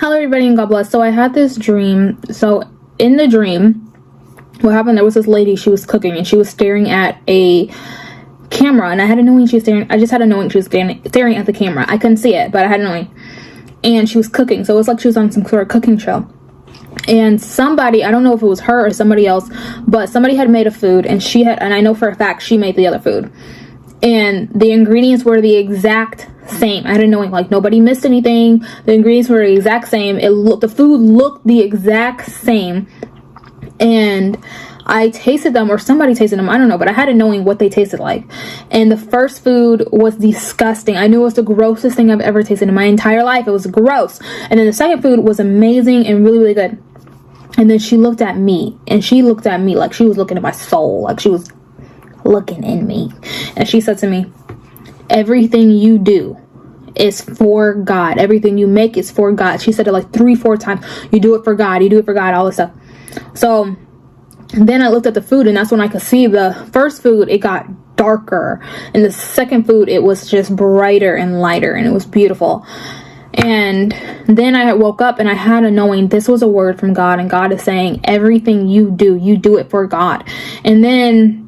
Hello everybody and God bless. So I had this dream. So in the dream, what happened, there was this lady, she was cooking and she was staring at a camera, and I had a knowing she was staring, I just had a knowing she was staring at the camera. I couldn't see it, but I had a knowing. And she was cooking, so it was like she was on some sort of cooking show. And somebody, I don't know if it was her or somebody else, but somebody had made a food, and I know for a fact she made the other food. And the ingredients were the exact same. I had a knowing, like nobody missed anything. The ingredients were the exact same. The food looked the exact same. And I tasted them, or somebody tasted them, I don't know, but I had a knowing what they tasted like. And the first food was disgusting. I knew it was the grossest thing I've ever tasted in my entire life. It was gross. And then the second food was amazing and really, really good. And then she looked at me, and she looked at me like she was looking at my soul, like she was looking in me. And she said to me, everything you do is for God. Everything you make is for God. She said it like 3-4 times. You do it for God. You do it for God. All this stuff. So then I looked at the food, and that's when I could see the first food, it got darker, and the second food, it was just brighter and lighter, and it was beautiful. And then I woke up, and I had a knowing this was a word from God, and God is saying everything you do it for God. And then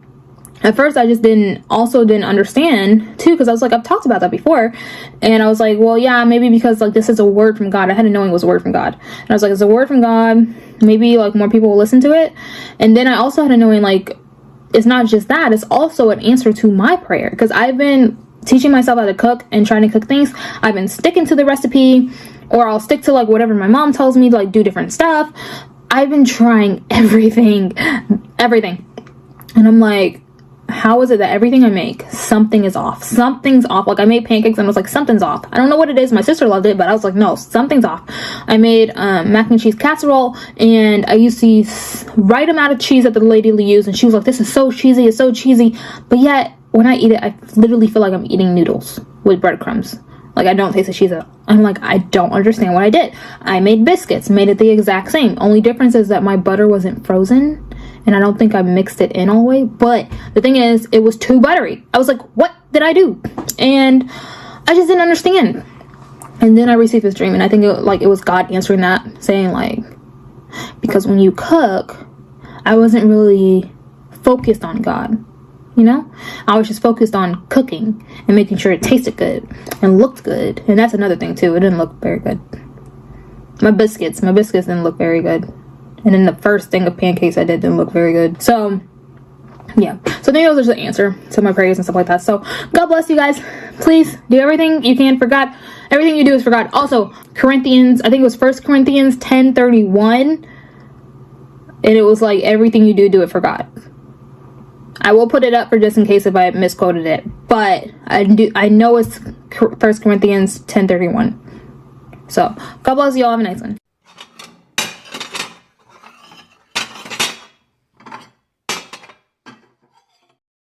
at first I just didn't understand too, because I was like, I've talked about that before, and I was like, well, yeah, maybe because like this is a word from God. I had a knowing it was a word from God, and I was like, it's a word from God, maybe like more people will listen to it. And then I also had a knowing, like, it's not just that, it's also an answer to my prayer, because I've been teaching myself how to cook and trying to cook things. I've been sticking to the recipe, or I'll stick to like whatever my mom tells me to like do different stuff. I've been trying everything, and I'm like, how is it that everything I make, something is off? Something's off. Like I made pancakes and I was like, something's off. I don't know what it is. My sister loved it, but I was like, no, something's off. I made mac and cheese casserole, and I used the right amount of cheese that the lady used, and she was like, this is so cheesy. It's so cheesy. But yet when I eat it, I literally feel like I'm eating noodles with breadcrumbs. Like I don't taste the cheese at all. I'm like, I don't understand what I did. I made biscuits, made it the exact same. Only difference is that my butter wasn't frozen, and I don't think I mixed it in all the way. But the thing is, it was too buttery. I was like, what did I do? And I just didn't understand. And then I received this dream, and I think it was God answering that, saying like, because when you cook, I wasn't really focused on God. You know, I was just focused on cooking and making sure it tasted good and looked good. And that's another thing too. It didn't look very good. My biscuits didn't look very good. And then the first thing of pancakes I did didn't look very good. So yeah. So I think that was just the answer to my prayers and stuff like that. So God bless you guys. Please do everything you can for God. Everything you do is for God. Also, Corinthians, I think it was 1 Corinthians 10:31. And it was like, everything you do it for God. I will put it up for just in case if I misquoted it, but I know it's 1 Corinthians 10:31. So God bless you all. Have a nice one.